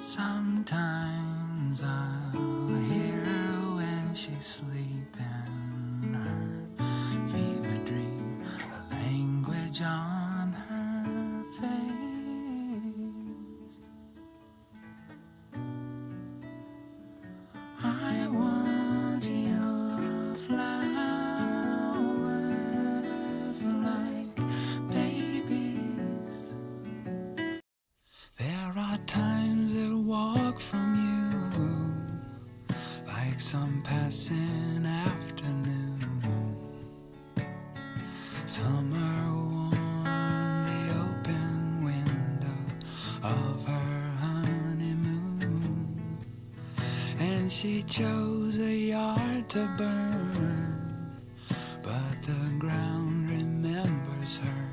Sometimes I'll hear her when she's sleeping, her fever dream, a language on her face. I want your flowers like babies. There are times that walk from you like some passing afternoon. Summer warm the open window of her honeymoon, and she chose a yard to burn, but the ground remembers her.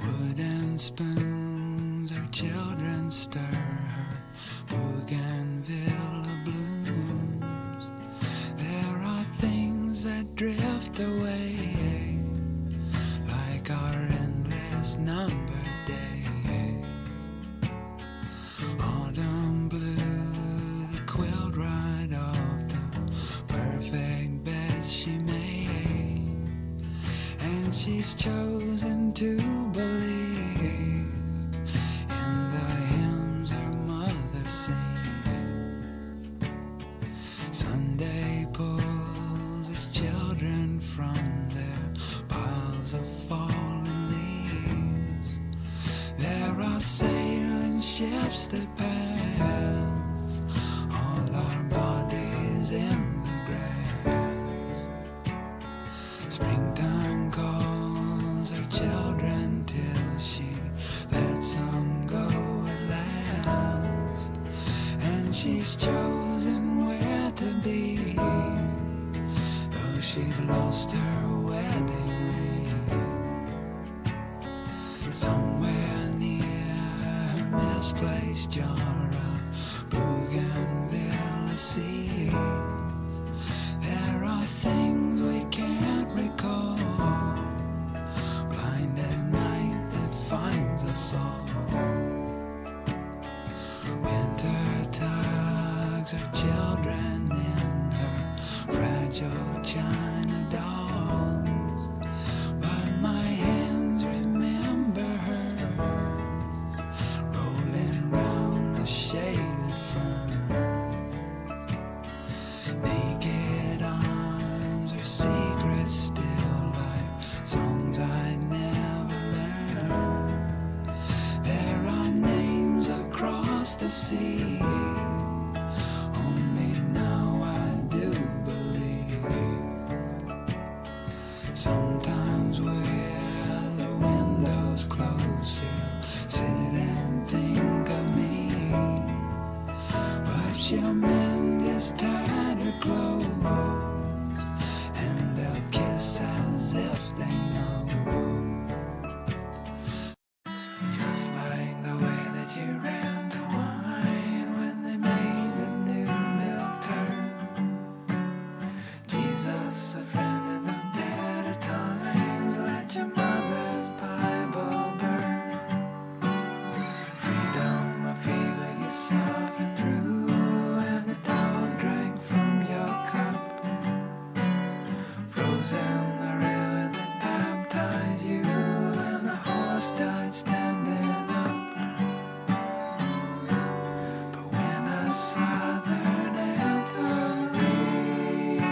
Wooden spoons her children stir, her bougainvillea blooms. There are things that drift away like our endless numbered days. Autumn blew the quilt right off the perfect bed she made, and she's chosen to believe in the hymns her mother sings. Sunday pulls its children from their piles of fallen leaves. There are sailing ships that pass all our bodies in the grass. Springtime calls her children till she lets them go at last, and she's chosen where to be, though she's lost her wedding ring. Somewhere near her misplaced jar of bougainvillea seeds, there are things we can't recall, blind as night that finds us all. Winter tugs her children in her fragile china dolls, but my hands remember hers, rolling round the shaded ferns. Naked arms are secrets still, like songs I never learned. There are names across the sea, only now I do believe. Sometimes where the windows close, she'll sit and think of me, but she'll mend his tattered clothes, and they'll kiss as if they know. Just like the way that you ran to wine when they made the new milk turn. Jesus, a friend in the better times, let your mother's Bible burn. Freedom, a feeling you suffer through, and the dog drank from your cup. Frozen the river that baptized you, and the horse died standing up. But when a southern anthem rings,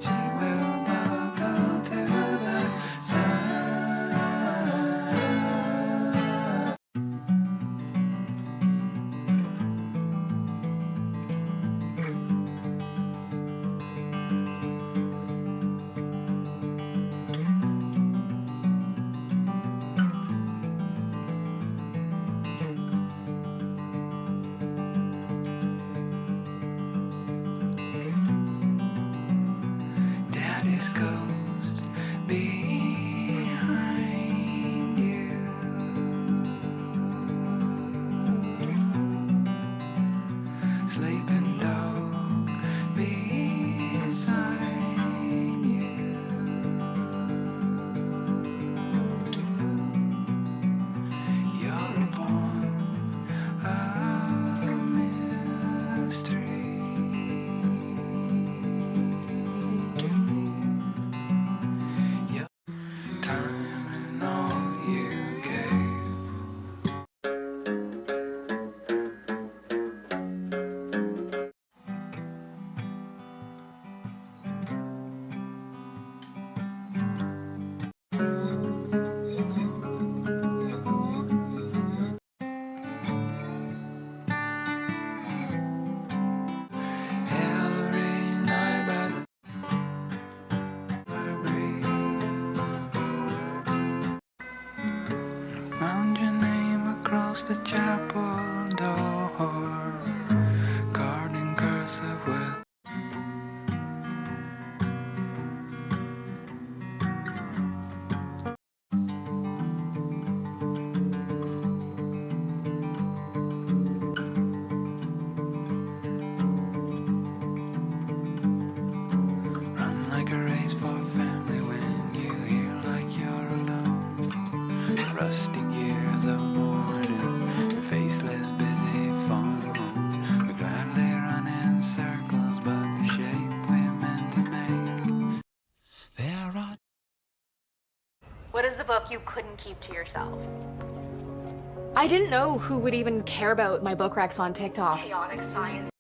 she will buckle to the sound. Daddy's ghost behind you. Sleeping dog beside you. across the chapel door, carved in cursive with run like a race for family when you hear like you're alone. The rusty gears of morning, faceless busy phones. We gladly run in circles, but the shape we meant to make. There are What is the book you couldn't keep to yourself? I didn't know who would even care about my book recs on TikTok. Chaotic science.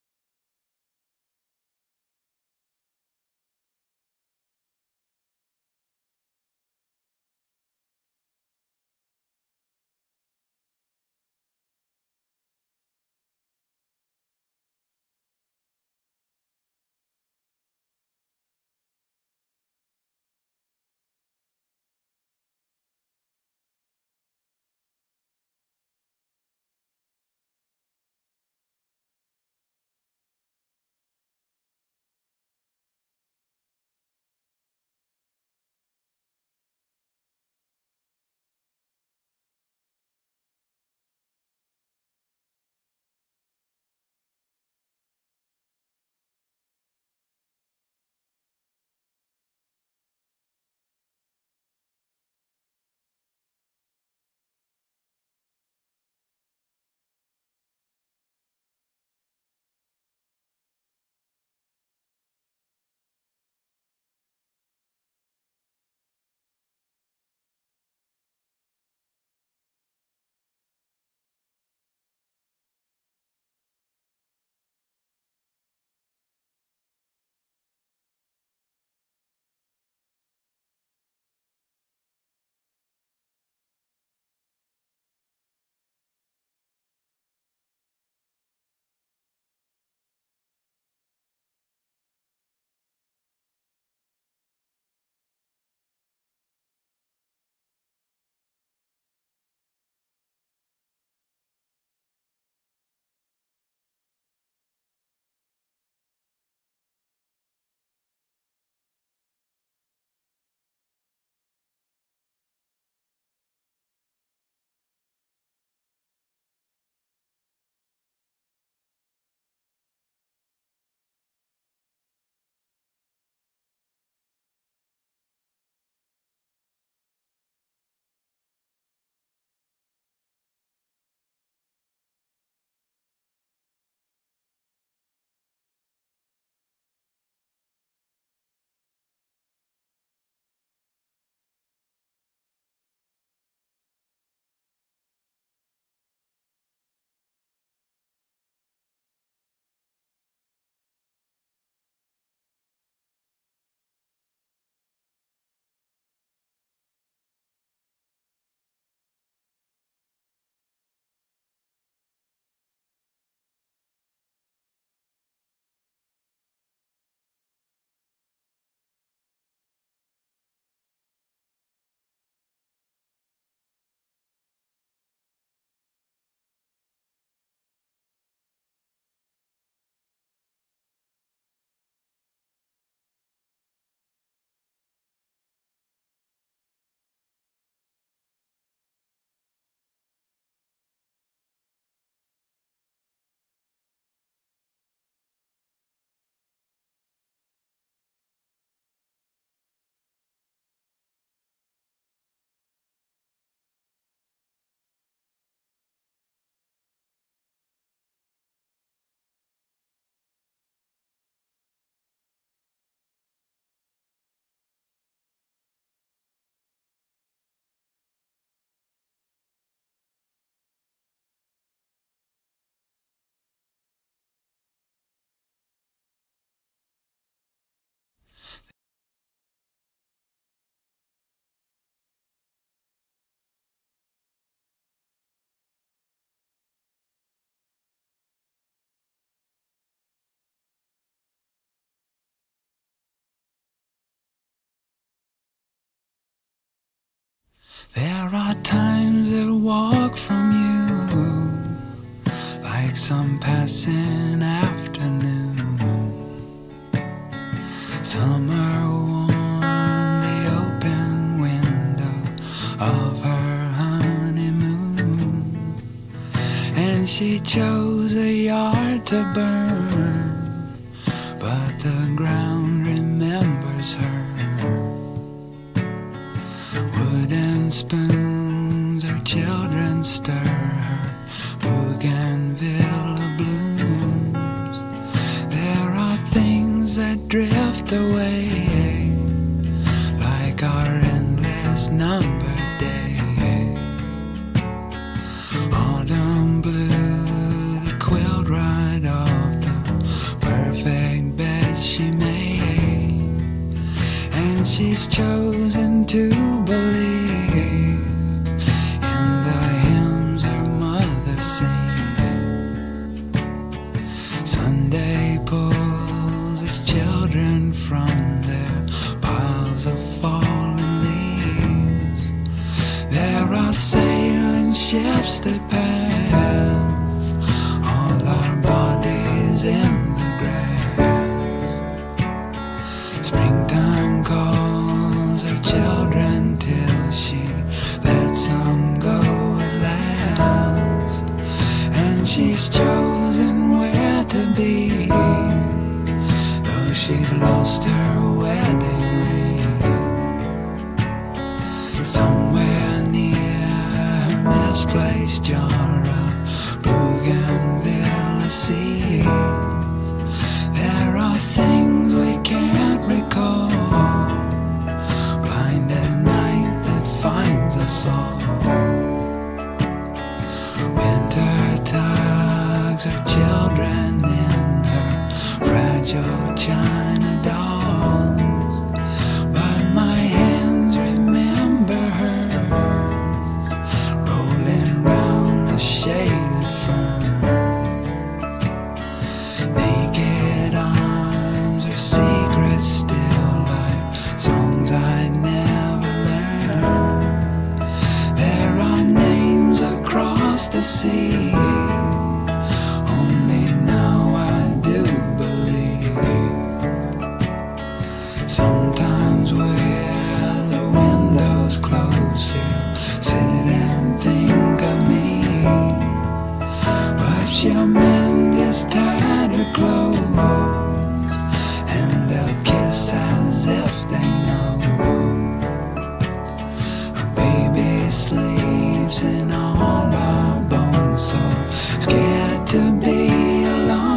depressing afternoon. Summer warmed the open window of her honeymoon, and she chose a yard to burn, but the ground remembers her. Wooden spoons her children stir, her bougainvillea blooms. There are things that drift away, like our endless numbered days. Autumn blew the quilt right off the perfect bed she made, and she's chosen to believe in the hymns her mother sings. Sunday pulls his children from their piles of fallen leaves. There are sailing ships that pass, all our bodies in the grass. Springtime calls her children till she lets them go at last, and she's chosen where to be, though she's lost her wedding ring. Somewhere near her misplaced jar of bougainvillea seeds, there are things we can't recall, blind as night that finds us all. Winter tugs her children in her fragile china dolls, but my hands remember hers, rolling round the shaded fern. Naked arms are secrets still, like songs I never learned. There are names across the sea, only now I do believe. Sometimes where the windows close, she'll sit and think of me, but she'll mend his tattered clothes, and they'll kiss as if they know. A baby sleeps in all our bones, so scared to be alone.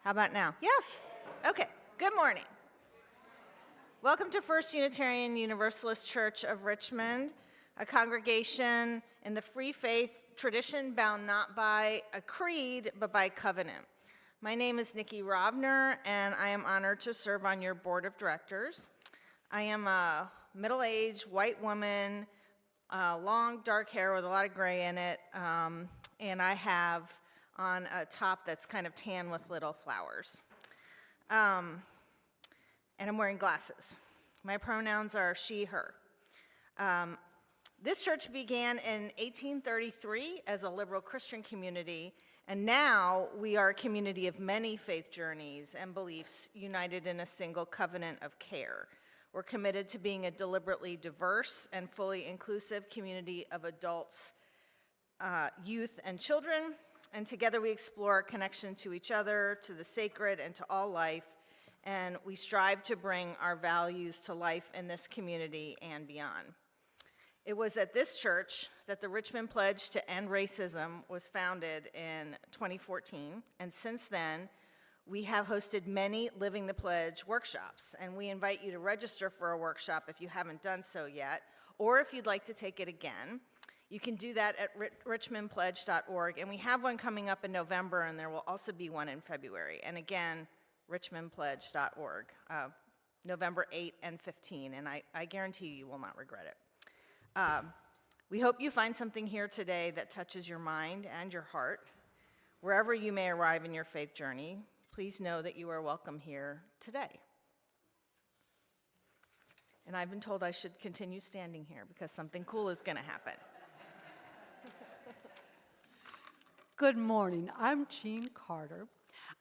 How about now? Yes? Okay, good morning. Welcome to First Unitarian Universalist Church of Richmond, a congregation in the free faith tradition bound not by a creed, but by covenant. My name is Nikki Robner, and I am honored to serve on your board of directors. I am a middle-aged white woman, long dark hair with a lot of gray in it, and I have on a top that's kind of tan with little flowers. And I'm wearing glasses. My pronouns are she, her. This church began in 1833 as a liberal Christian community, and now we are a community of many faith journeys and beliefs united in a single covenant of care. We're committed to being a deliberately diverse and fully inclusive community of adults, youth, and children, and together we explore our connection to each other, to the sacred, and to all life, and we strive to bring our values to life in this community and beyond. It was at this church that the Richmond Pledge to End Racism was founded in 2014, and since then, we have hosted many Living the Pledge workshops, and we invite you to register for a workshop if you haven't done so yet, or if you'd like to take it again. You can do that at richmondpledge.org, and we have one coming up in November, and there will also be one in February. And again, richmondpledge.org, November 8 and 15, and I guarantee you will not regret it. We hope you find something here today that touches your mind and your heart. Wherever you may arrive in your faith journey, please know that you are welcome here today. And I've been told I should continue standing here because something cool is going to happen. Good morning. I'm Jean Carter.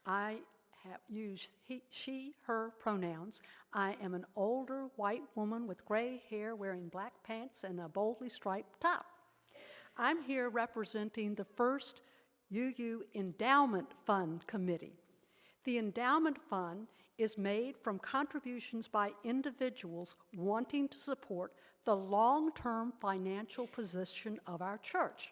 I have used he, she, her pronouns. I am an older white woman with gray hair wearing black pants and a boldly striped top. I'm here representing the first UU Endowment Fund Committee. The Endowment Fund is made from contributions by individuals wanting to support the long-term financial position of our church.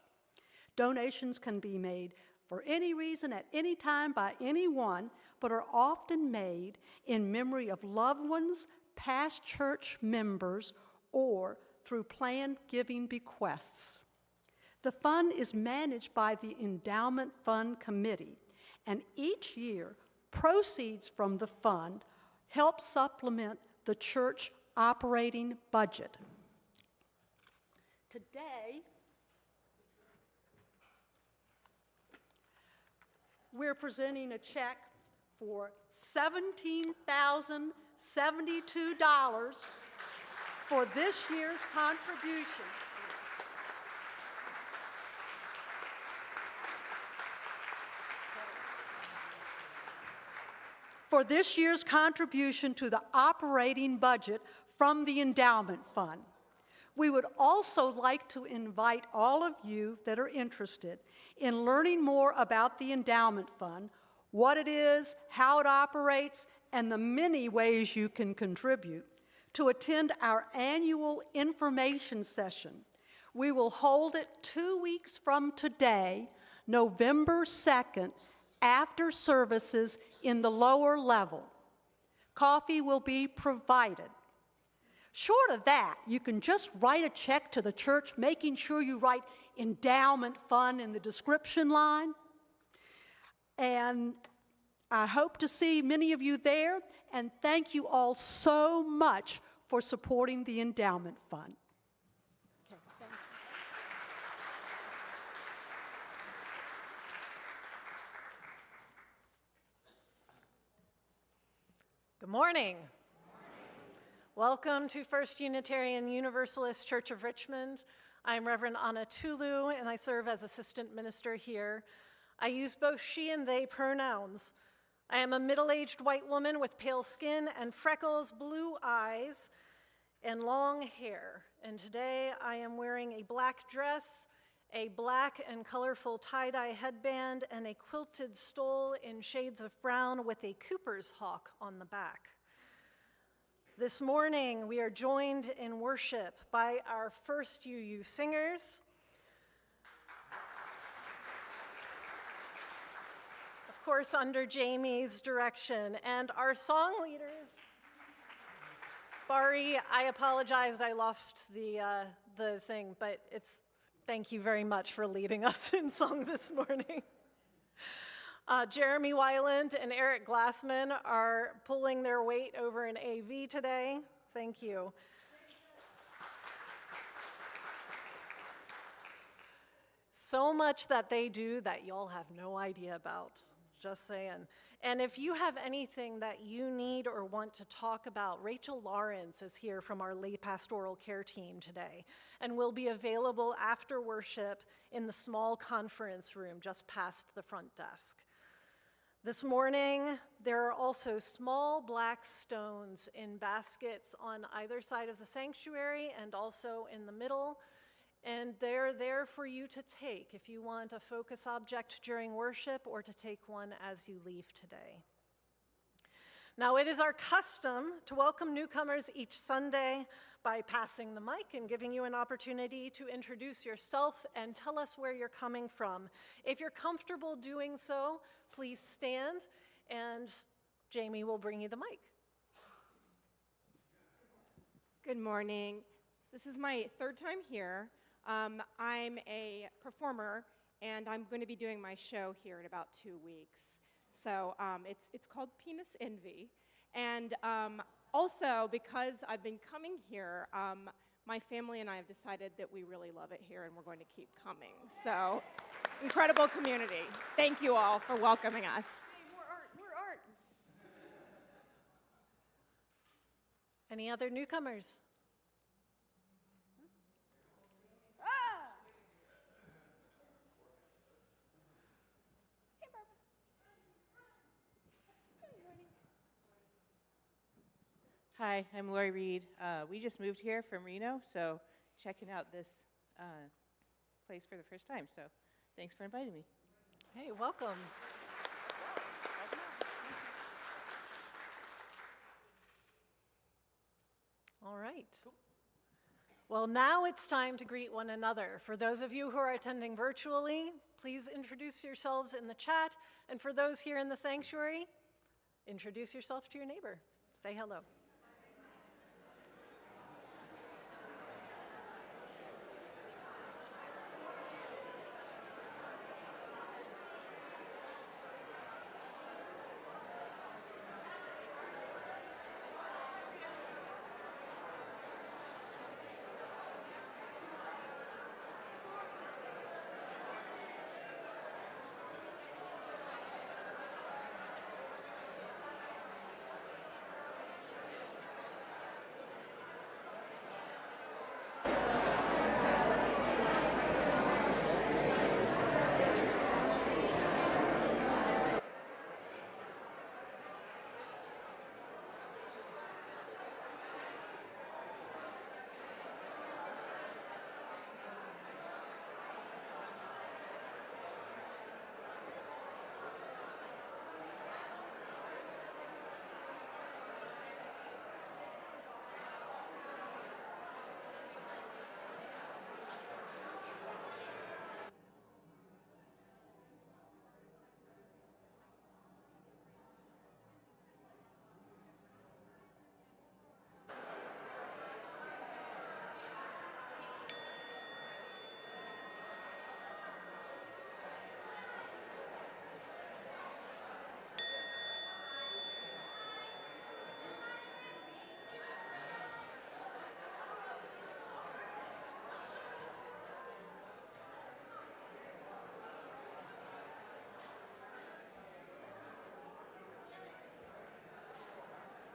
Donations can be made for any reason at any time by anyone, but are often made in memory of loved ones, past church members, or through planned giving bequests. The fund is managed by the Endowment Fund Committee, and each year, proceeds from the fund help supplement the church operating budget. Today, we're presenting a check for $17,072 for this year's contribution. For this year's contribution to the operating budget from the Endowment Fund. We would also like to invite all of you that are interested in learning more about the Endowment Fund, what it is, how it operates, and the many ways you can contribute, to attend our annual information session. We will hold it 2 weeks from today, November 2nd, after services in the lower level. Coffee will be provided. Short of that, you can just write a check to the church, making sure you write Endowment Fund in the description line. And I hope to see many of you there, and thank you all so much for supporting the Endowment Fund. Okay, thank you. Good morning. Welcome to First Unitarian Universalist Church of Richmond. I'm Reverend Anna Tulu, and I serve as assistant minister here. I use both she and they pronouns. I am a middle-aged white woman with pale skin and freckles, blue eyes, and long hair. And today I am wearing a black dress, a black and colorful tie-dye headband, and a quilted stole in shades of brown with a Cooper's hawk on the back. This morning, we are joined in worship by our first UU singers. Of course, under Jamie's direction. And our song leaders, Bari, I apologize, I lost the thing, but thank you very much for leading us in song this morning. Jeremy Weiland and Eric Glassman are pulling their weight over in AV today. Thank you. So much that they do that y'all have no idea about, just saying. And if you have anything that you need or want to talk about, Rachel Lawrence is here from our lay pastoral care team today and will be available after worship in the small conference room just past the front desk. This morning, there are also small black stones in baskets on either side of the sanctuary and also in the middle. And they're there for you to take if you want a focus object during worship or to take one as you leave today. Now, it is our custom to welcome newcomers each Sunday by passing the mic and giving you an opportunity to introduce yourself and tell us where you're coming from. If you're comfortable doing so, please stand, and Jamie will bring you the mic. Good morning. This is my third time here. I'm a performer, and I'm going to be doing my show here in about 2 weeks. So it's called Penis Envy. And also, because I've been coming here, my family and I have decided that we really love it here, and we're going to keep coming. So, incredible community. Thank you all for welcoming us. Hey, more art. Any other newcomers? Hi, I'm Lori Reed. We just moved here from Reno, so checking out this place for the first time. So thanks for inviting me. Hey, welcome. All right. Well, now it's time to greet one another. For those of you who are attending virtually, please introduce yourselves in the chat. And for those here in the sanctuary, introduce yourself to your neighbor. Say hello.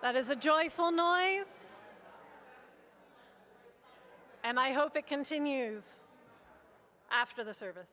That is a joyful noise, and I hope it continues after the service.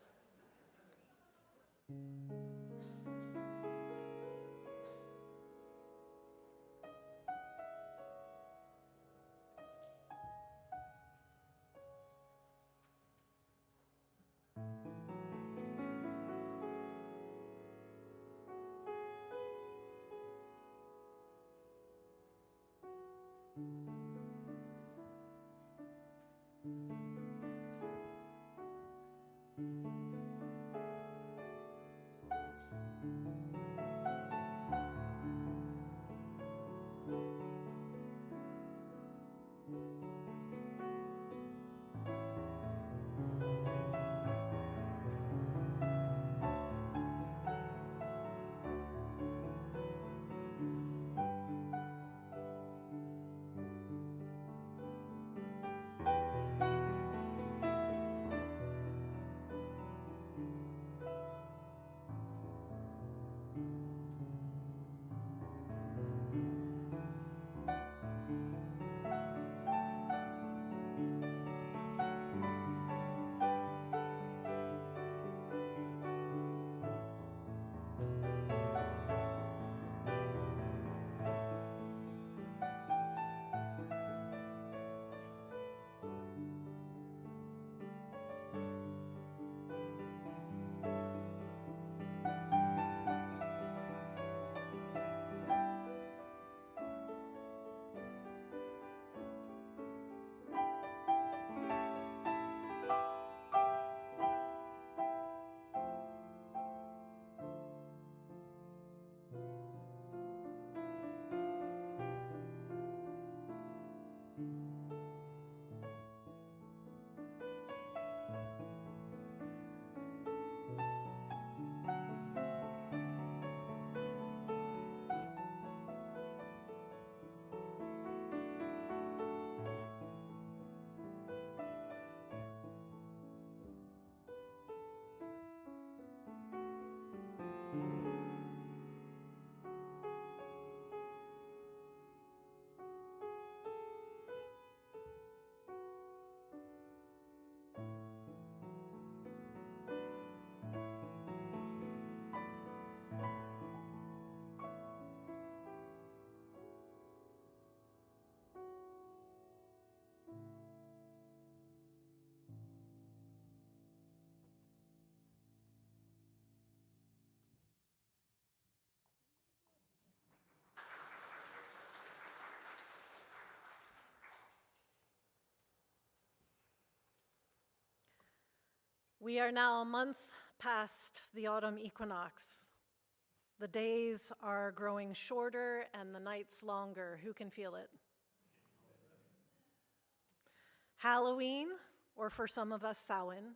We are now a month past the autumn equinox. The days are growing shorter and the nights longer. Who can feel it? Halloween, or for some of us, Samhain,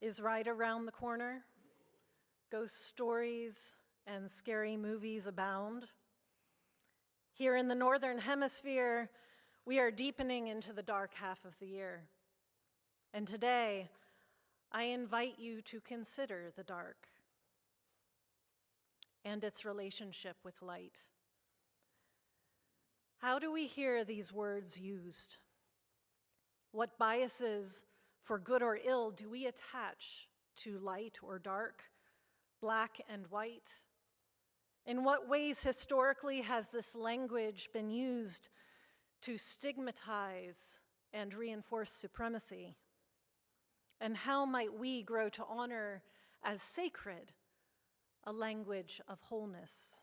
is right around the corner. Ghost stories and scary movies abound. Here in the Northern Hemisphere, we are deepening into the dark half of the year. And today, I invite you to consider the dark and its relationship with light. How do we hear these words used? What biases, for good or ill, do we attach to light or dark, black and white? In what ways historically has this language been used to stigmatize and reinforce supremacy? And how might we grow to honor as sacred a language of wholeness?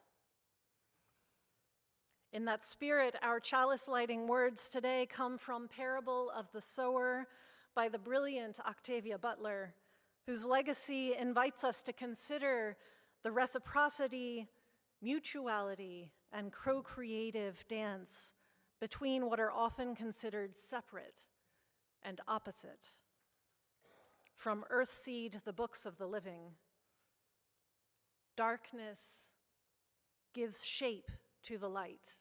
In that spirit, our chalice lighting words today come from Parable of the Sower by the brilliant Octavia Butler, whose legacy invites us to consider the reciprocity, mutuality, and co-creative dance between what are often considered separate and opposite. From Earthseed, the Books of the Living, darkness gives shape to the light,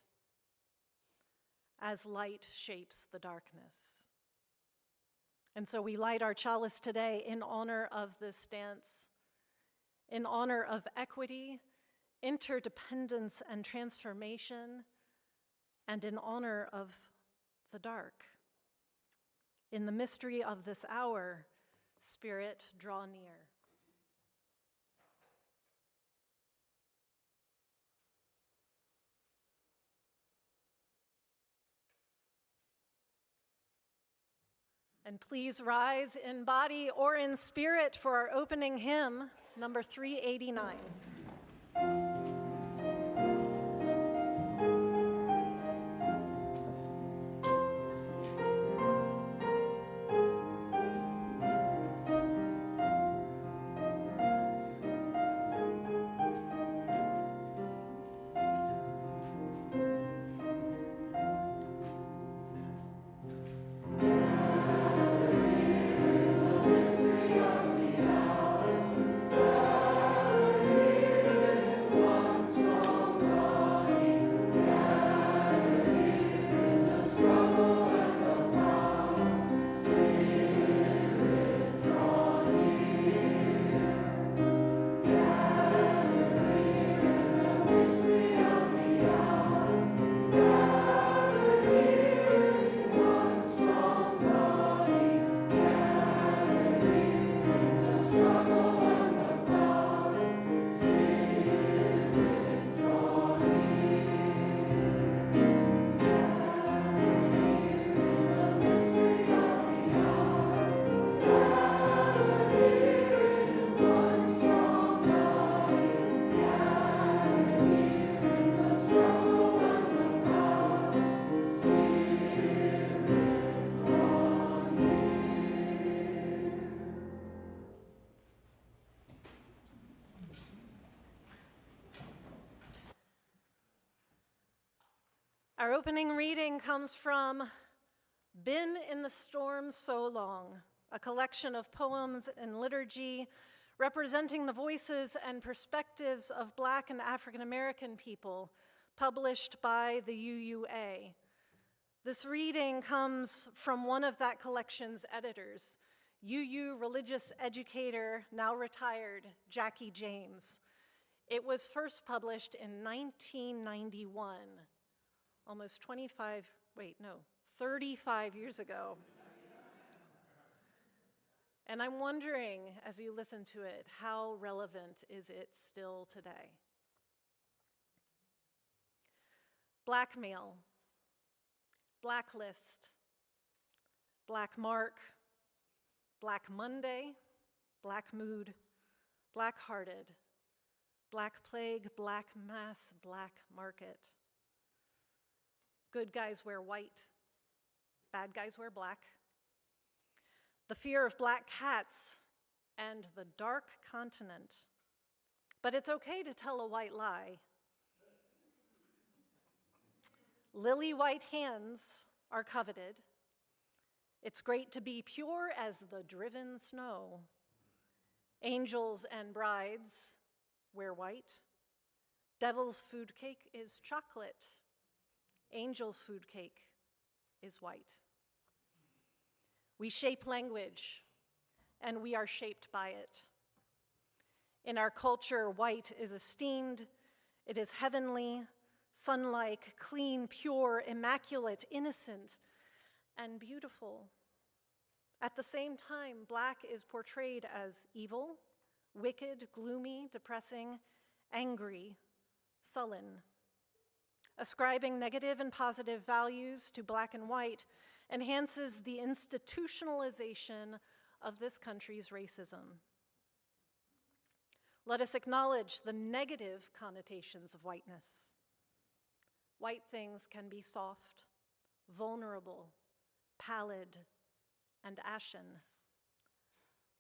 as light shapes the darkness. And so we light our chalice today in honor of this dance, in honor of equity, interdependence, and transformation, and in honor of the dark. In the mystery of this hour, Spirit, draw near. And please rise in body or in spirit for our opening hymn, number 389. Our opening reading comes from Been in the Storm So Long, a collection of poems and liturgy representing the voices and perspectives of Black and African American people, published by the UUA. This reading comes from one of that collection's editors, UU religious educator, now retired, Jackie James. It was first published in 1991. Almost 35 years ago. And I'm wondering, as you listen to it, how relevant is it still today? Blackmail, blacklist, black mark, Black Monday, black mood, black-hearted, black plague, black mass, black market. Good guys wear white, bad guys wear black. The fear of black cats and the dark continent. But it's okay to tell a white lie. Lily white hands are coveted. It's great to be pure as the driven snow. Angels and brides wear white. Devil's food cake is chocolate. Angel's food cake is white. We shape language, and we are shaped by it. In our culture, white is esteemed. It is heavenly, sun-like, clean, pure, immaculate, innocent, and beautiful. At the same time, black is portrayed as evil, wicked, gloomy, depressing, angry, sullen. Ascribing negative and positive values to black and white enhances the institutionalization of this country's racism. Let us acknowledge the negative connotations of whiteness. White things can be soft, vulnerable, pallid, and ashen.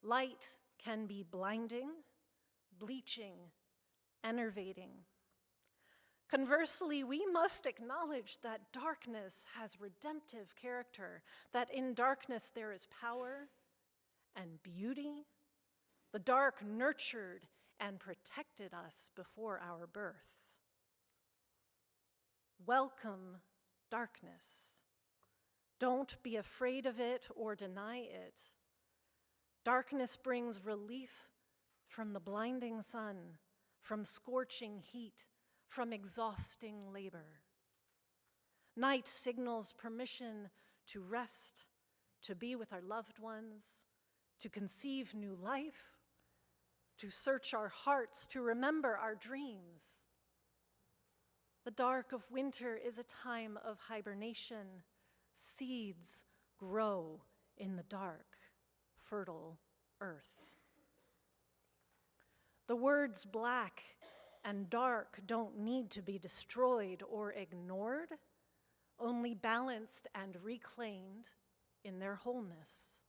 Light can be blinding, bleaching, enervating. Conversely, we must acknowledge that darkness has redemptive character, that in darkness there is power and beauty. The dark nurtured and protected us before our birth. Welcome darkness. Don't be afraid of it or deny it. Darkness brings relief from the blinding sun, from scorching heat, from exhausting labor. Night signals permission to rest, to be with our loved ones, to conceive new life, to search our hearts, to remember our dreams. The dark of winter is a time of hibernation. Seeds grow in the dark, fertile earth. The words black and dark don't need to be destroyed or ignored, only balanced and reclaimed in their wholeness.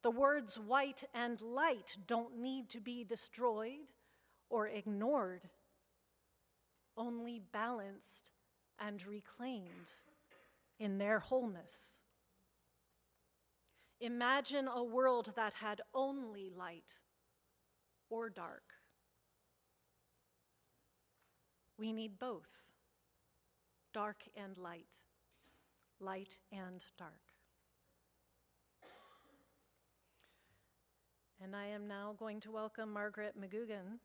The words white and light don't need to be destroyed or ignored, only balanced and reclaimed in their wholeness. Imagine a world that had only light or dark. We need both, dark and light, light and dark. And I am now going to welcome Margaret McGugan.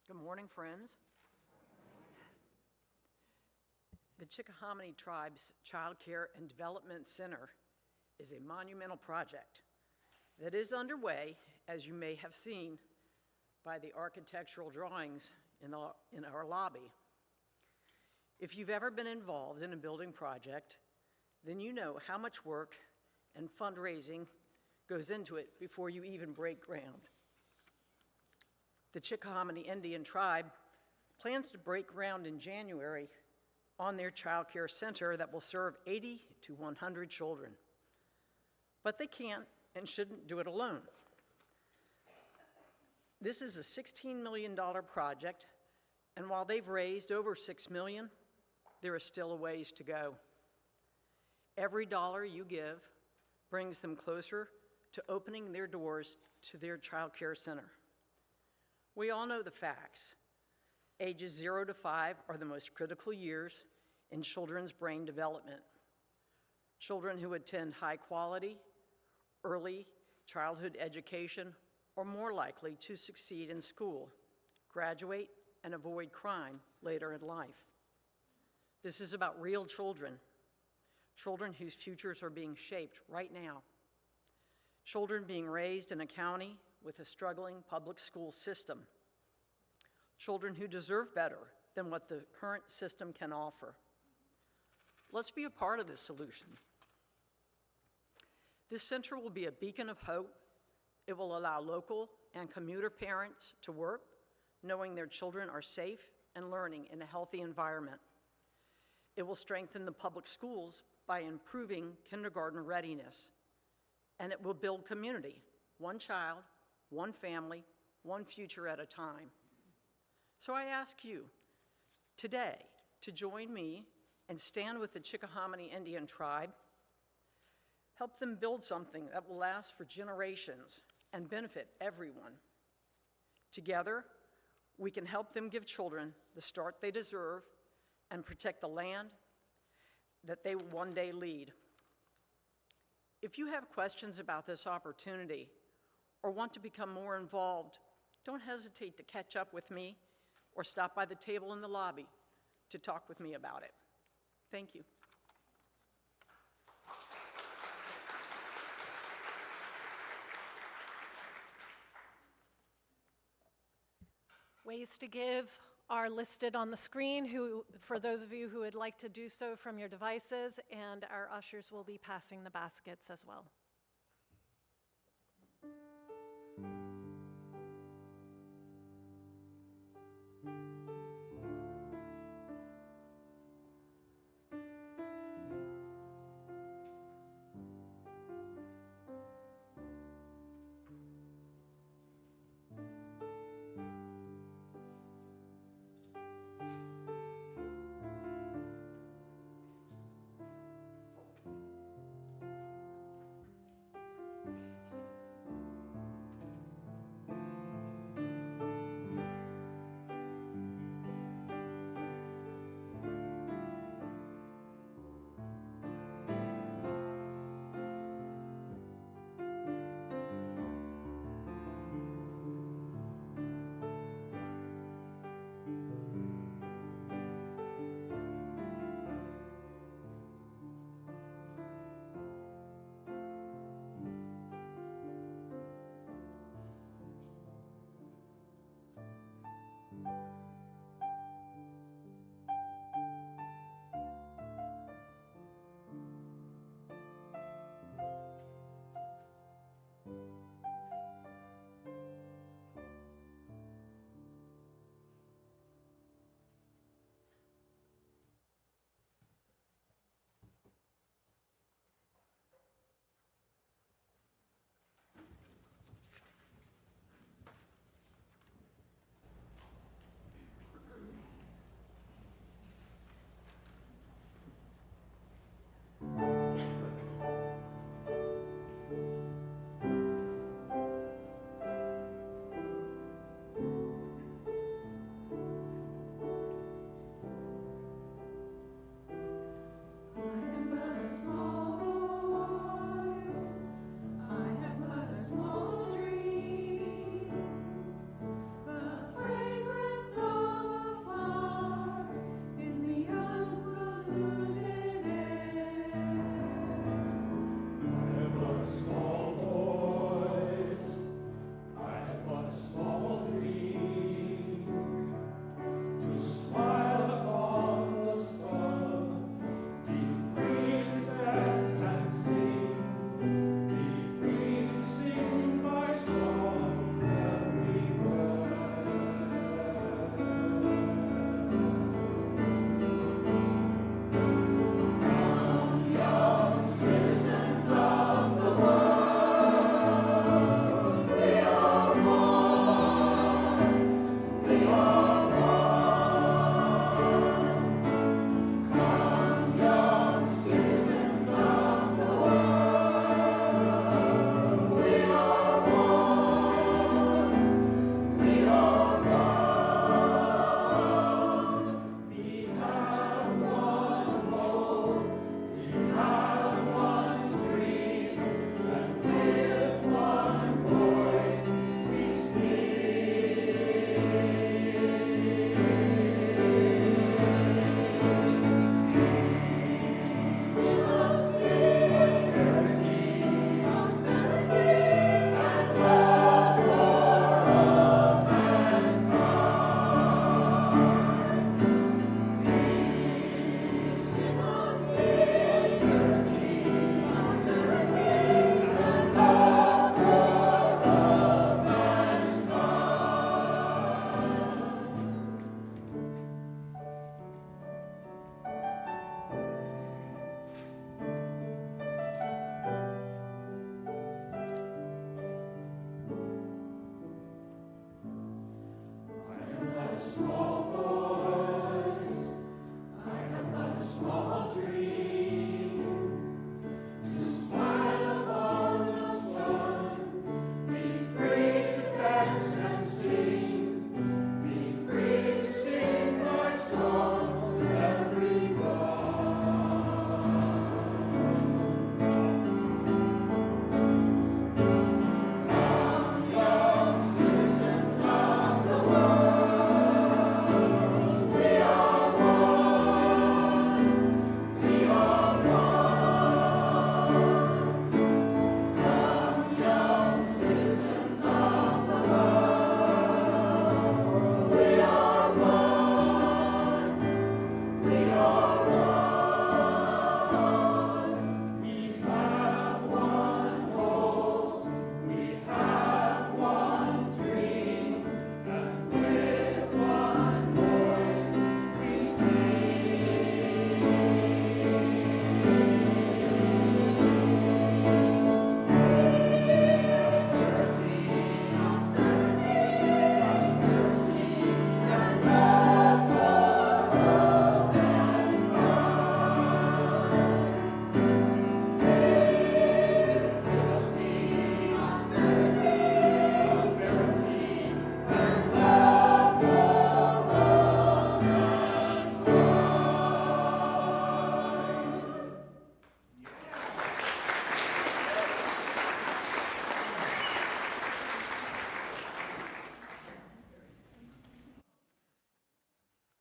Good morning, friends. The Chickahominy Tribe's Child Care and Development Center is a monumental project that is underway, as you may have seen by the architectural drawings in our lobby. If you've ever been involved in a building project, then you know how much work and fundraising goes into it before you even break ground. The Chickahominy Indian Tribe plans to break ground in January on their child care center that will serve 80 to 100 children. But they can't and shouldn't do it alone. This is a $16 million project, and while they've raised over $6 million, there is still a ways to go. Every dollar you give brings them closer to opening their doors to their child care center. We all know the facts. Ages 0 to 5 are the most critical years in children's brain development. Children who attend high-quality, early childhood education are more likely to succeed in school, graduate, and avoid crime later in life. This is about real children, children whose futures are being shaped right now, children being raised in a county with a struggling public school system, children who deserve better than what the current system can offer. Let's be a part of this solution. This center will be a beacon of hope. It will allow local and commuter parents to work, knowing their children are safe and learning in a healthy environment. It will strengthen the public schools by improving kindergarten readiness, and it will build community, one child, one family, one future at a time. So I ask you today to join me and stand with the Chickahominy Indian tribe. Help them build something that will last for generations and benefit everyone. Together, we can help them give children the start they deserve and protect the land that they will one day lead. If you have questions about this opportunity or want to become more involved, don't hesitate to catch up with me or stop by the table in the lobby to talk with me about it. Thank you. Ways to give are listed on the screen for those of you who would like to do so from your devices, and our ushers will be passing the baskets as well.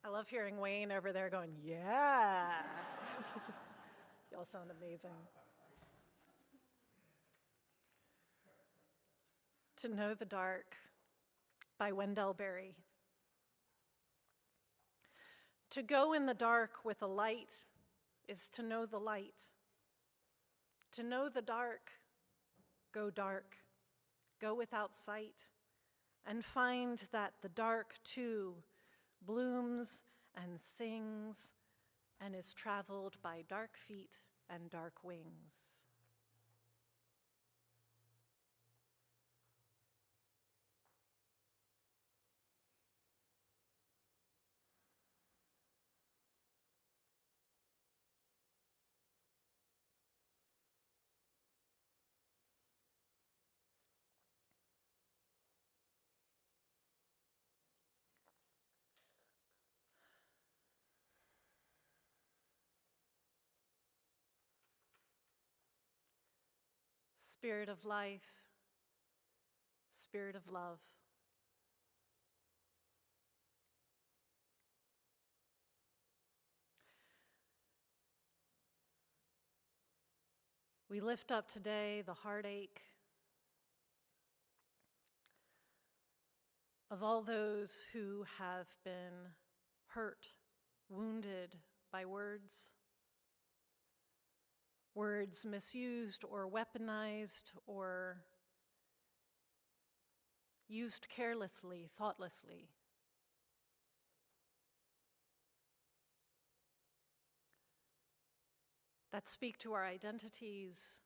I love hearing Wayne over there going, yeah. Y'all sound amazing. To Know the Dark by Wendell Berry. To go in the dark with a light is to know the light. To know the dark, go dark, go without sight, and find that the dark too blooms and sings and is traveled by dark feet and dark wings. Spirit of life, spirit of love. We lift up today the heartache of all those who have been hurt, wounded by words misused or weaponized or used carelessly, thoughtlessly. That speak to our identities,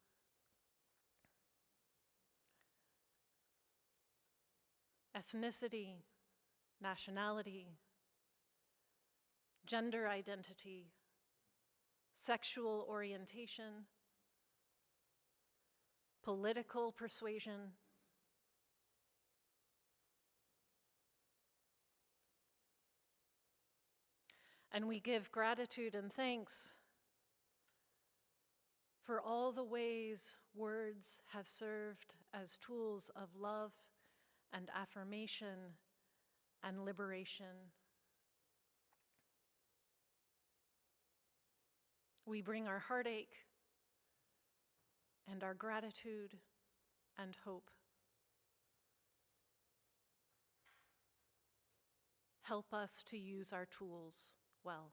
ethnicity, nationality, gender identity, sexual orientation, political persuasion, and we give gratitude and thanks for all the ways words have served as tools of love and affirmation and liberation. We bring our heartache and our gratitude and hope. Help us to use our tools well.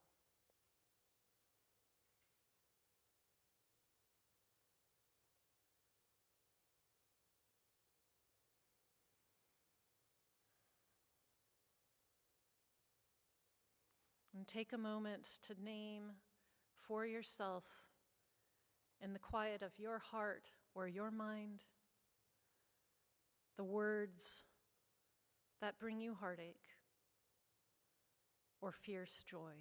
And take a moment to name for yourself, in the quiet of your heart or your mind, the words that bring you heartache, or fierce joy.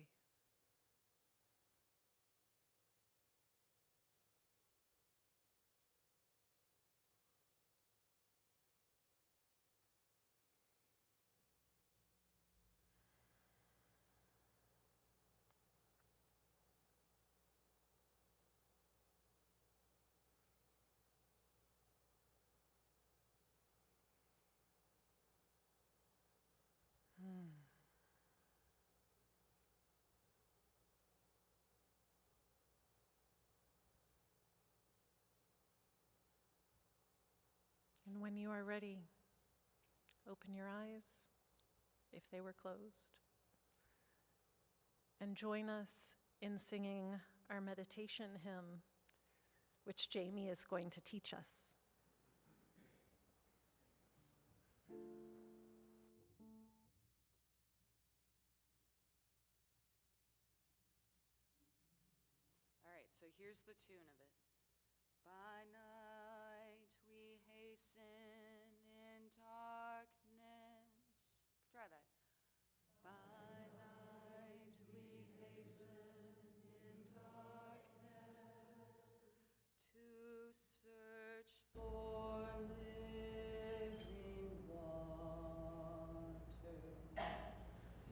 And when you are ready, open your eyes, if they were closed, and join us in singing our meditation hymn, which Jamie is going to teach us. All right, so here's the tune of it. By night we hasten in darkness. Try that. By night we hasten in darkness to search for living water.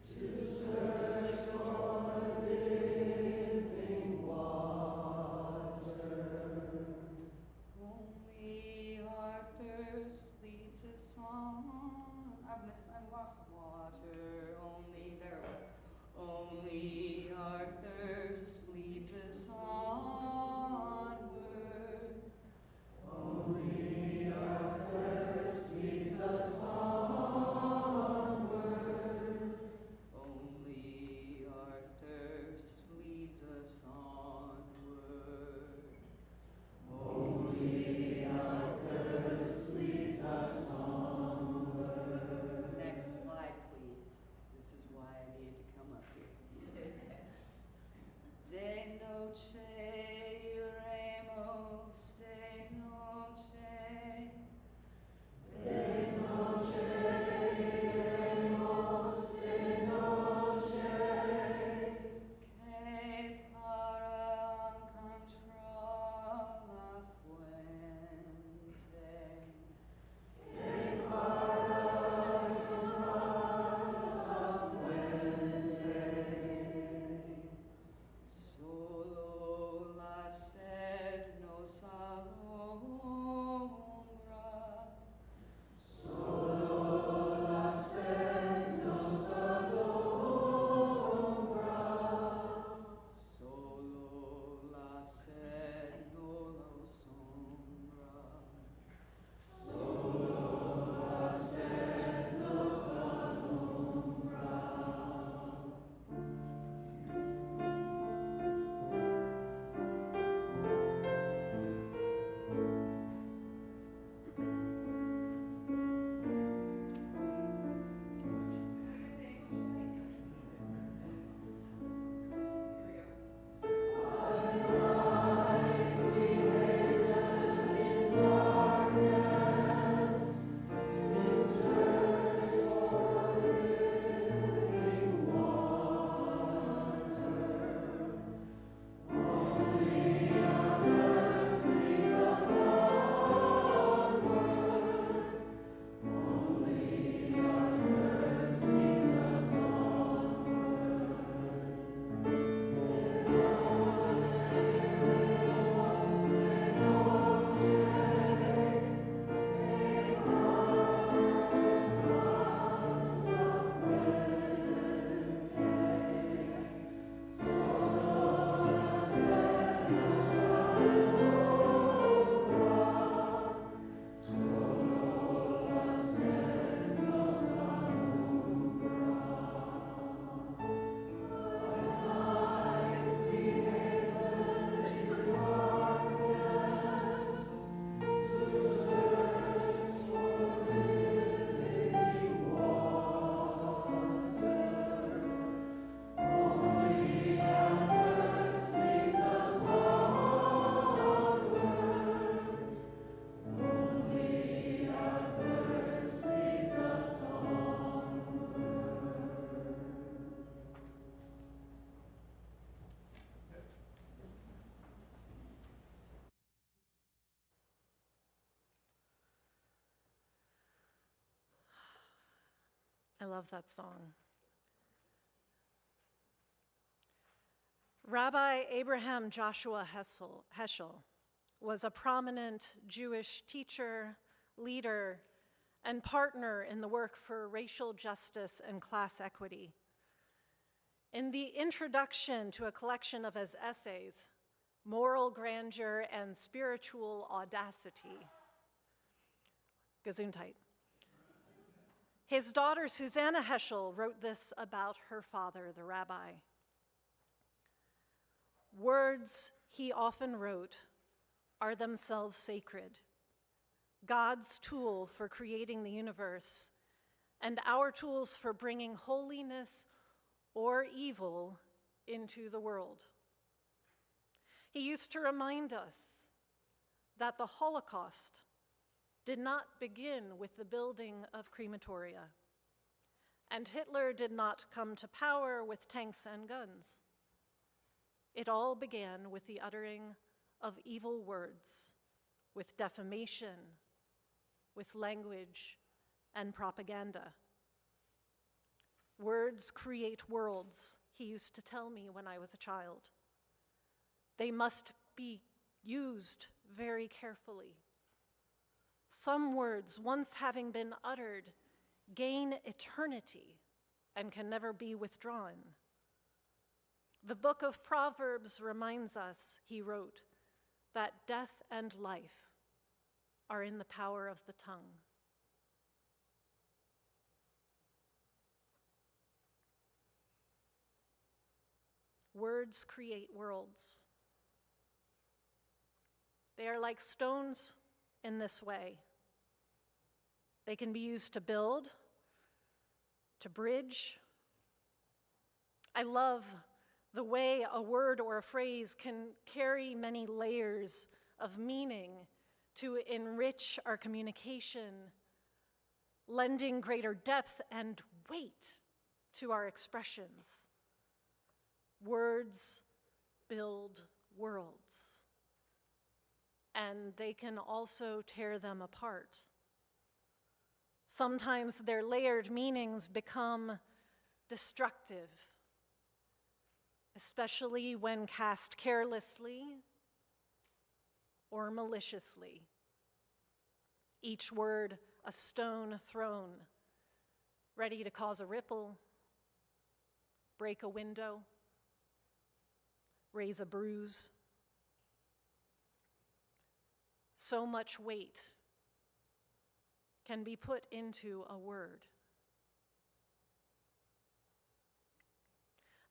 To search for living water. Only our thirst I love that song. Rabbi Abraham Joshua Heschel was a prominent Jewish teacher, leader, and partner in the work for racial justice and class equity. In the introduction to a collection of his essays, Moral Grandeur and Spiritual Audacity, Gesundheit, his daughter Susanna Heschel wrote this about her father, the rabbi. Words, he often wrote, are themselves sacred, God's tool for creating the universe, and our tools for bringing holiness or evil into the world. He used to remind us that the Holocaust did not begin with the building of crematoria, and Hitler did not come to power with tanks and guns. It all began with the uttering of evil words, with defamation, with language and propaganda. Words create worlds, he used to tell me when I was a child. They must be used very carefully. Some words, once having been uttered, gain eternity and can never be withdrawn. The book of Proverbs reminds us, he wrote, that death and life are in the power of the tongue. Words create worlds. They are like stones in this way. They can be used to build, to bridge. I love the way a word or a phrase can carry many layers of meaning to enrich our communication, lending greater depth and weight to our expressions. Words build worlds, and they can also tear them apart. Sometimes their layered meanings become destructive, especially when cast carelessly or maliciously. Each word a stone thrown, ready to cause a ripple, break a window, raise a bruise. So much weight can be put into a word.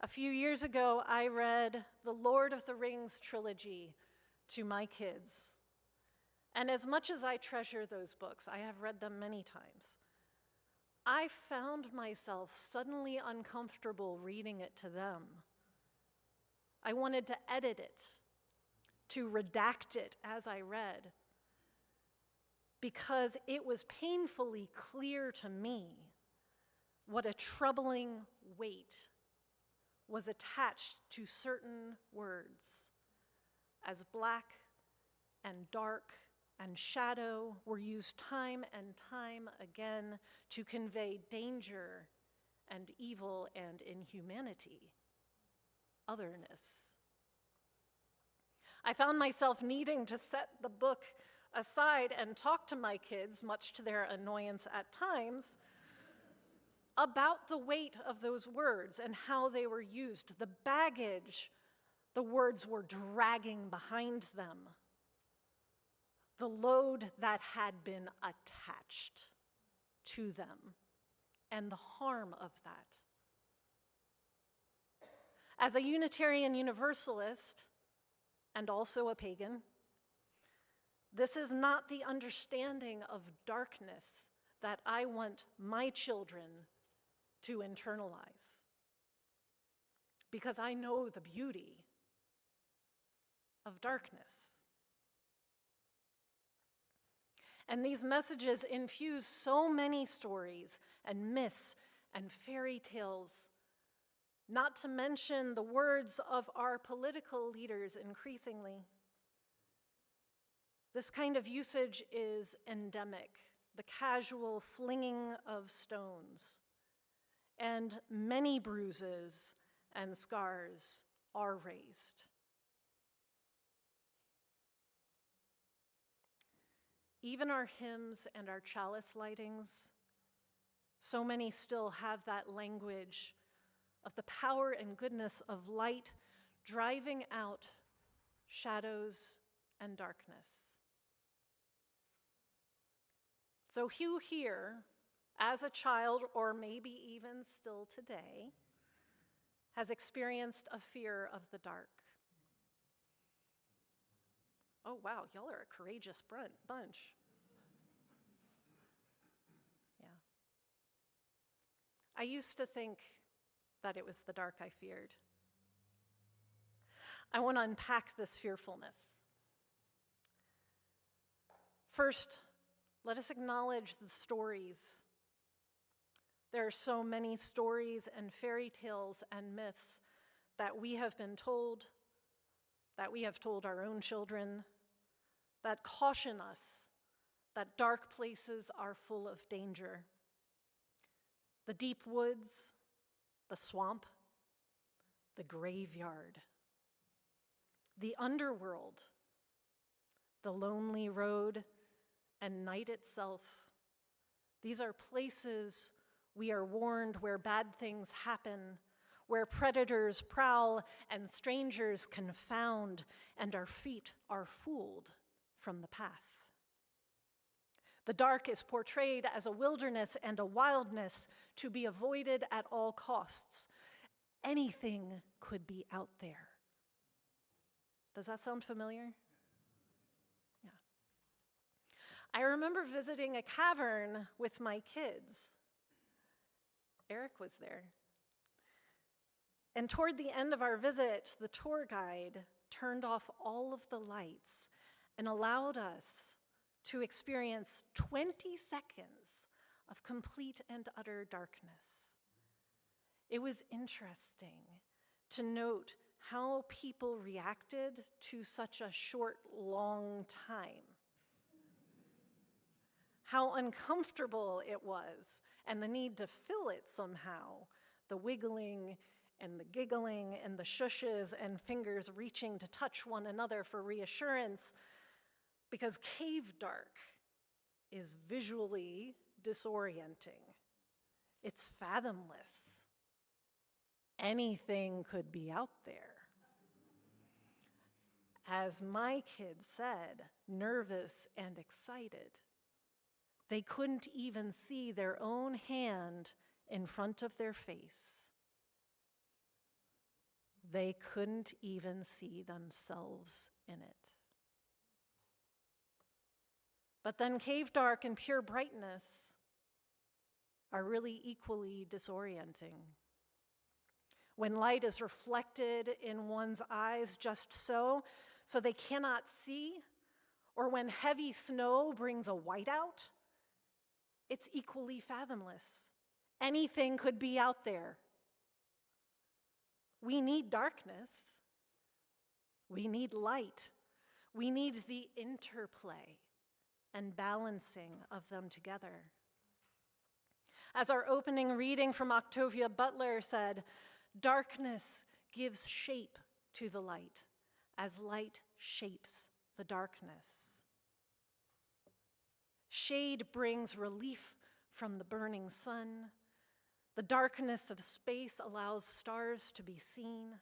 A few years ago, I read the Lord of the Rings trilogy to my kids. And as much as I treasure those books, I have read them many times, I found myself suddenly uncomfortable reading it to them. I wanted to edit it, to redact it as I read, because it was painfully clear to me what a troubling weight was attached to certain words, as black and dark and shadow were used time and time again to convey danger and evil and inhumanity, otherness. I found myself needing to set the book aside and talk to my kids, much to their annoyance at times, about the weight of those words and how they were used, the baggage the words were dragging behind them, the load that had been attached to them, and the harm of that. As a Unitarian Universalist, and also a pagan, this is not the understanding of darkness that I want my children to internalize, because I know the beauty of darkness. And these messages infuse so many stories and myths and fairy tales, not to mention the words of our political leaders increasingly. This kind of usage is endemic, the casual flinging of stones and many bruises and scars are raised. Even our hymns and our chalice lightings, so many still have that language of the power and goodness of light driving out shadows and darkness. So who here, as a child, or maybe even still today, has experienced a fear of the dark? Oh, wow, y'all are a courageous bunch. Yeah. I used to think that it was the dark I feared. I want to unpack this fearfulness. First, let us acknowledge the stories. There are so many stories and fairy tales and myths that we have been told, that we have told our own children, that caution us that dark places are full of danger. The deep woods, the swamp, the graveyard, the underworld, the lonely road, and night itself. These are places we are warned where bad things happen, where predators prowl and strangers confound, and our feet are fooled from the path. The dark is portrayed as a wilderness and a wildness to be avoided at all costs. Anything could be out there. Does that sound familiar? Yeah. I remember visiting a cavern with my kids. Eric was there. And toward the end of our visit, the tour guide turned off all of the lights and allowed us to experience 20 seconds of complete and utter darkness. It was interesting to note how people reacted to such a short, long time. How uncomfortable it was, and the need to fill it somehow. The wiggling and the giggling and the shushes and fingers reaching to touch one another for reassurance, because cave dark is visually disorienting. It's fathomless. Anything could be out there. As my kids said, nervous and excited. They couldn't even see their own hand in front of their face. They couldn't even see themselves in it. But then cave dark and pure brightness are really equally disorienting. When light is reflected in one's eyes just so they cannot see, or when heavy snow brings a whiteout, it's equally fathomless. Anything could be out there. We need darkness. We need light. We need the interplay and balancing of them together. As our opening reading from Octavia Butler said, darkness gives shape to the light, as light shapes the darkness. Shade brings relief from the burning sun. The darkness of space allows stars to be seen.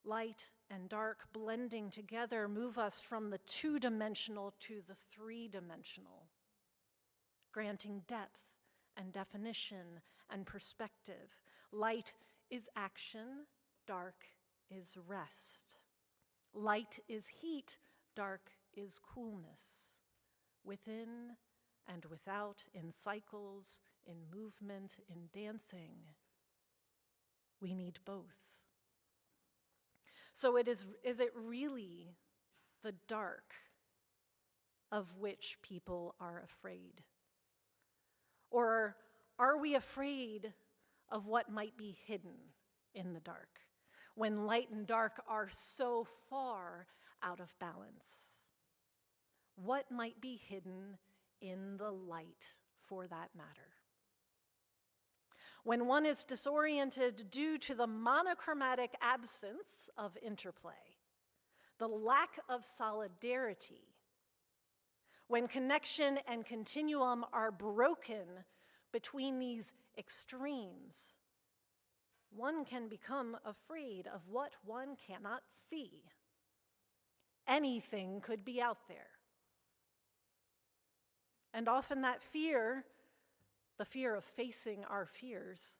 Light and dark blending together move us from the two-dimensional to the three-dimensional, granting depth and definition and perspective. Light is action, dark is rest. Light is heat, dark is coolness. Within and without, in cycles, in movement, in dancing. We need both. So is it really the dark of which people are afraid? Or are we afraid of what might be hidden in the dark, when light and dark are so far out of balance? What might be hidden in the light, for that matter? when one is disoriented due to the monochromatic absence of interplay, the lack of solidarity, when connection and continuum are broken between these extremes, one can become afraid of what one cannot see. Anything could be out there. And often that fear, the fear of facing our fears,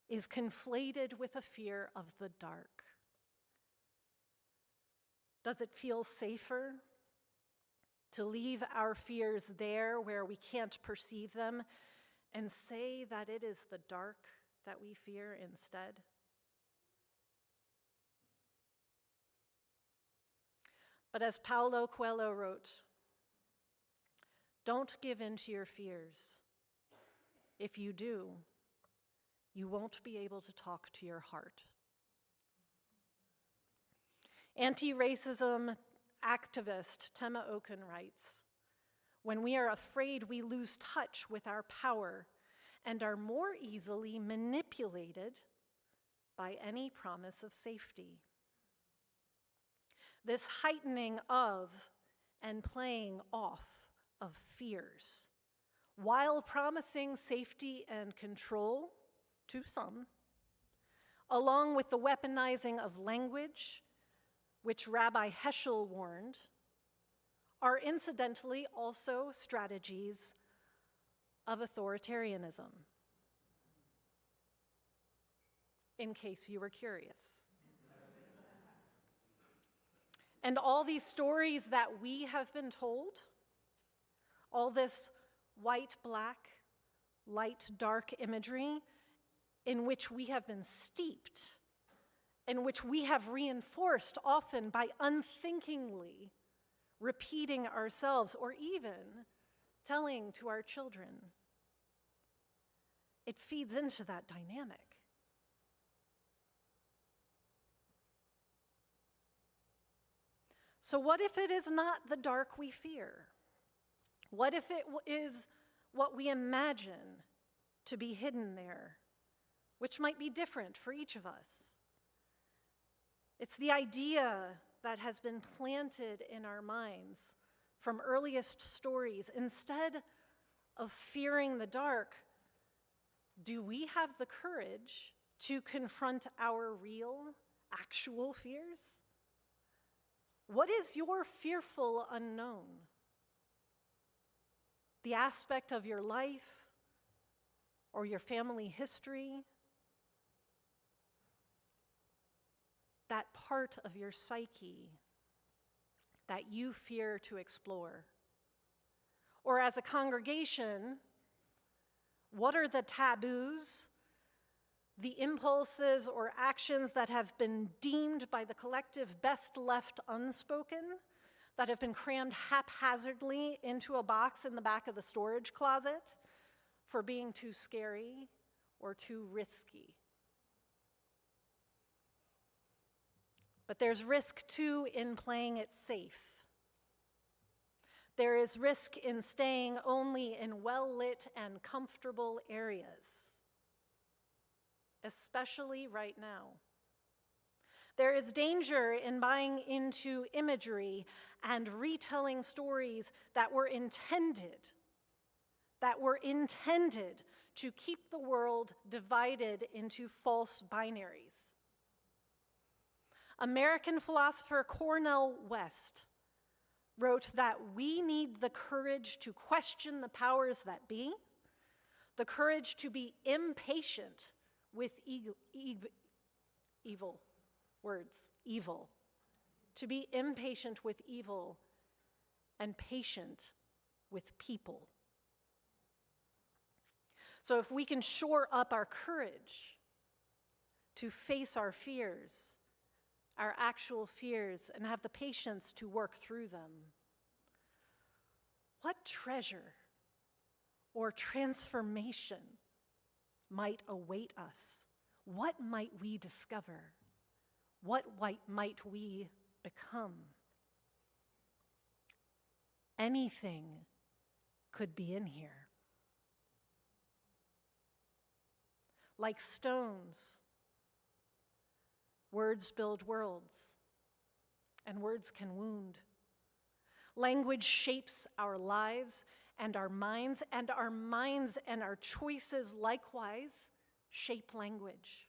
is conflated with a fear of the dark. Does it feel safer to leave our fears there where we can't perceive them and say that it is the dark that we fear instead? But as Paulo Coelho wrote, don't give in to your fears. If you do, you won't be able to talk to your heart. Anti-racism activist Tema Okun writes, when we are afraid, we lose touch with our power and are more easily manipulated by any promise of safety. This heightening of and playing off of fears, while promising safety and control to some, along with the weaponizing of language, which Rabbi Heschel warned, are incidentally also strategies of authoritarianism, in case you were curious. And all these stories that we have been told, all this white-black, light-dark imagery in which we have been steeped, in which we have reinforced often by unthinkingly repeating ourselves or even telling to our children, it feeds into that dynamic. So what if it is not the dark we fear? What if it is what we imagine to be hidden there, which might be different for each of us? It's the idea that has been planted in our minds from earliest stories. Instead of fearing the dark, do we have the courage to confront our real, actual fears? What is your fearful unknown? The aspect of your life or your family history? That part of your psyche that you fear to explore? Or as a congregation, what are the taboos, the impulses or actions that have been deemed by the collective best left unspoken, that have been crammed haphazardly into a box in the back of the storage closet for being too scary or too risky? But there's risk too in playing it safe. There is risk in staying only in well-lit and comfortable areas, especially right now. There is danger in buying into imagery and retelling stories that were intended to keep the world divided into false binaries. American philosopher Cornel West wrote that we need the courage to question the powers that be, the courage to be impatient with evil, to be impatient with evil and patient with people. So if we can shore up our courage to face our fears, our actual fears, and have the patience to work through them, what treasure or transformation might await us? What might we discover? What might we become? Anything could be in here. Like stones, words build worlds, and words can wound. Language shapes our lives and our minds, and our minds and our choices likewise shape language.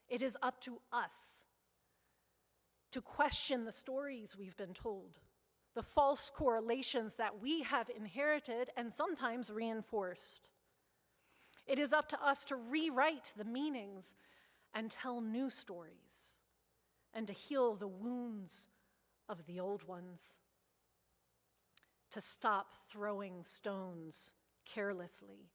It is up to us to question the stories we've been told, the false correlations that we have inherited and sometimes reinforced. It is up to us to rewrite the meanings and tell new stories, and to heal the wounds of the old ones, to stop throwing stones carelessly.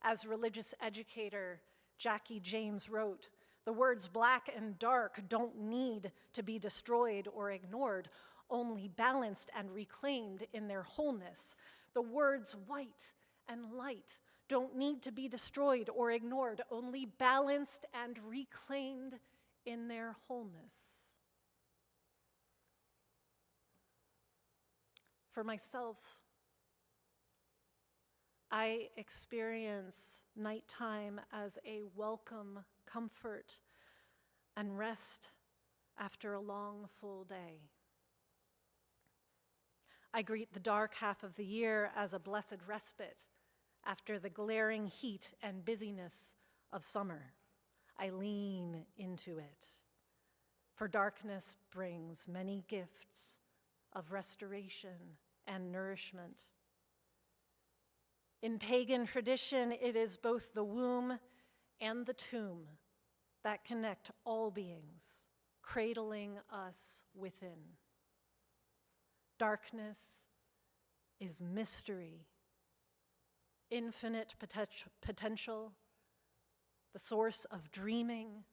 As religious educator Jackie James wrote, the words black and dark don't need to be destroyed or ignored, only balanced and reclaimed in their wholeness. The words white and light don't need to be destroyed or ignored, only balanced and reclaimed in their wholeness. For myself, I experience nighttime as a welcome comfort and rest after a long, full day. I greet the dark half of the year as a blessed respite after the glaring heat and busyness of summer. I lean into it, for darkness brings many gifts of restoration and nourishment. In pagan tradition, it is both the womb and the tomb that connect all beings, cradling us within. Darkness is mystery, infinite potential, the source of dreaming,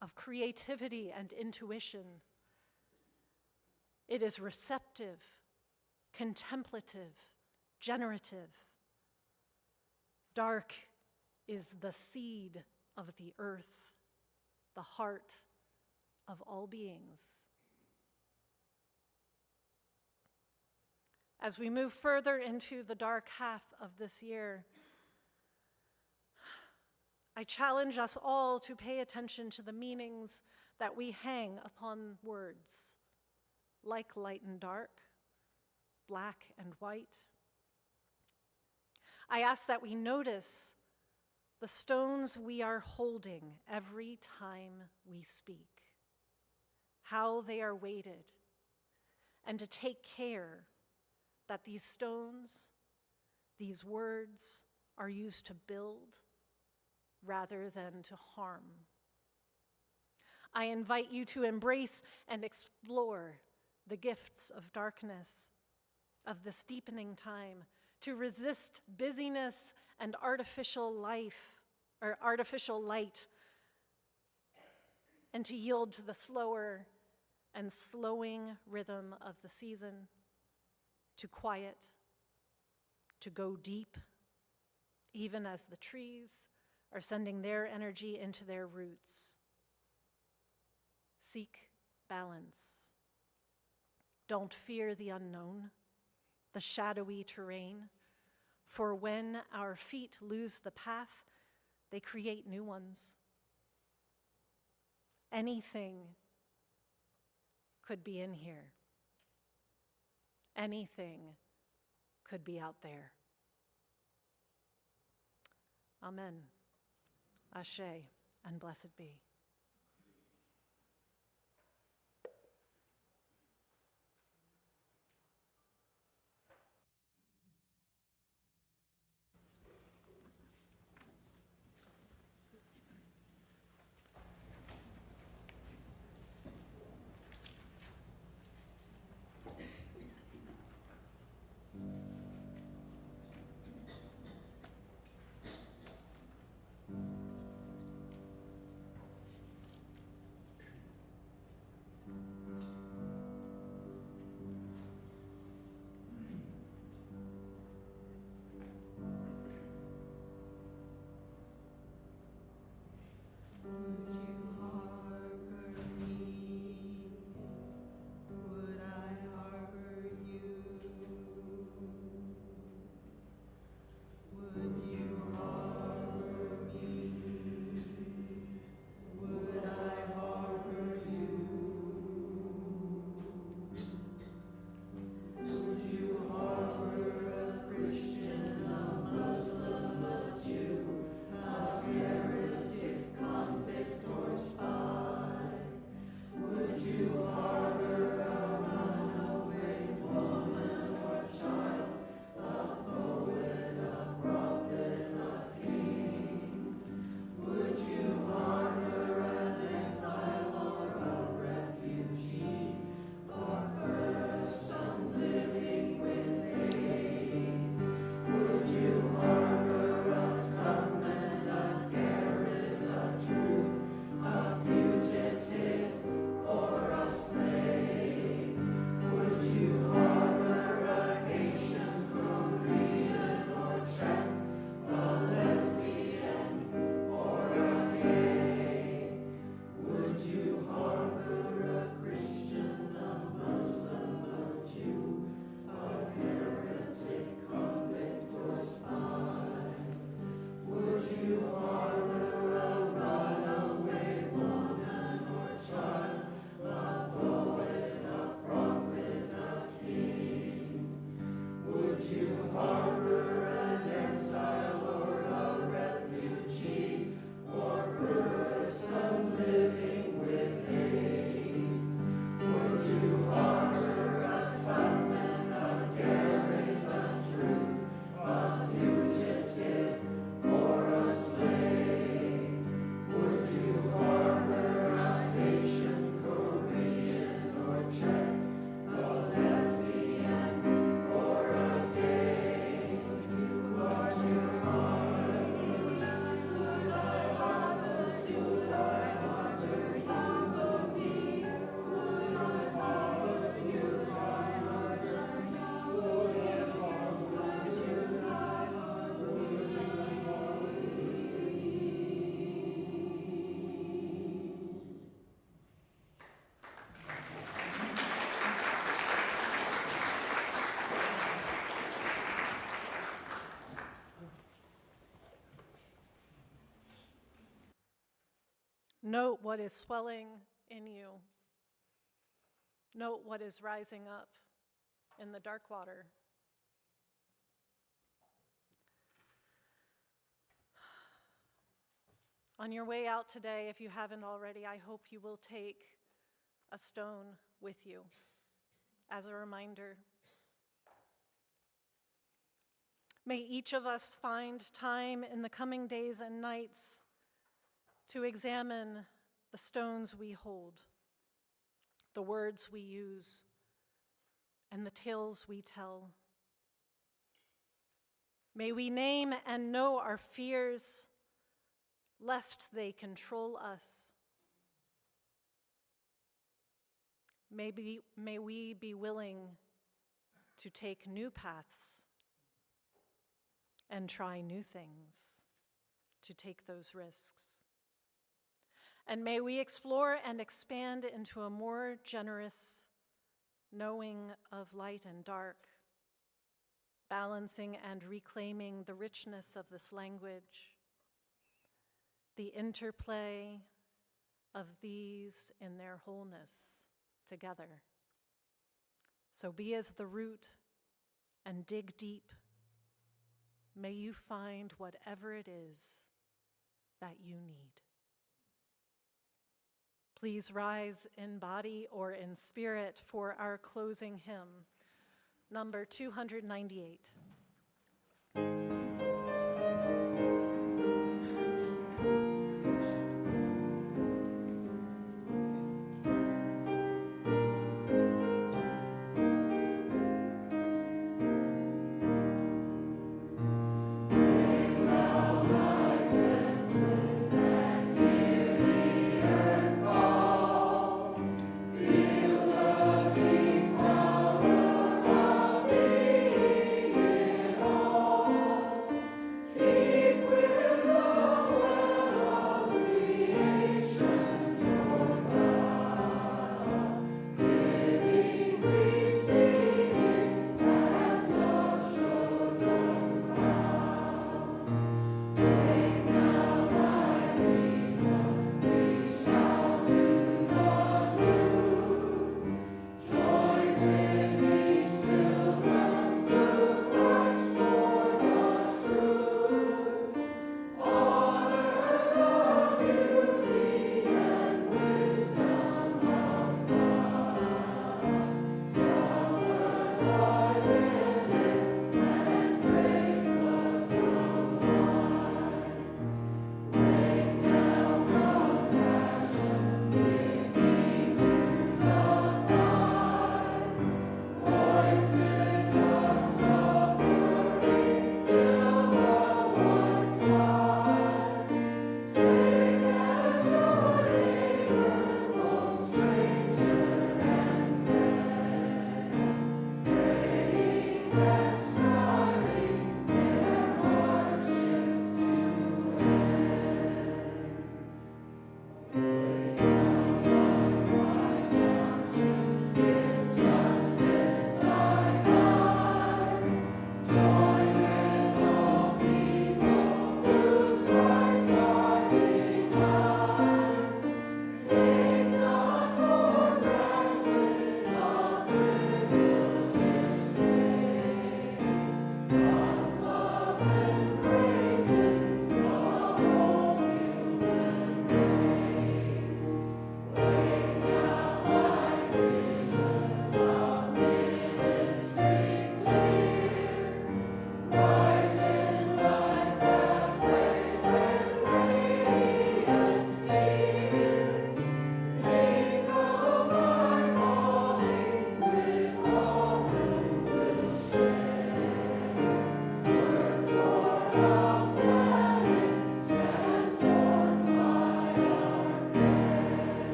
of creativity and intuition. It is receptive, contemplative, generative. Dark is the seed of the earth, the heart of all beings. As we move further into the dark half of this year, I challenge us all to pay attention to the meanings that we hang upon words, like light and dark, black and white. I ask that we notice the stones we are holding every time we speak, how they are weighted, and to take care that these stones, these words, are used to build rather than to harm. I invite you to embrace and explore the gifts of darkness, of this deepening time, to resist busyness and artificial life, or artificial light, and to yield to the slower and slowing rhythm of the season, to quiet, to go deep, even as the trees are sending their energy into their roots. Seek balance. Don't fear the unknown, the shadowy terrain, for when our feet lose the path, they create new ones. Anything could be in here. Anything could be out there. Amen. Ashe, and blessed be. Note what is swelling in you. Note what is rising up in the dark water. On your way out today, if you haven't already, I hope you will take a stone with you as a reminder. May each of us find time in the coming days and nights to examine the stones we hold, the words we use, and the tales we tell. May we name and know our fears, lest they control us. May we be willing to take new paths and try new things, to take those risks. And may we explore and expand into a more generous knowing of light and dark, balancing and reclaiming the richness of this language, the interplay of these in their wholeness together. So be as the root and dig deep. May you find whatever it is that you need. Please rise in body or in spirit for our closing hymn, number 298.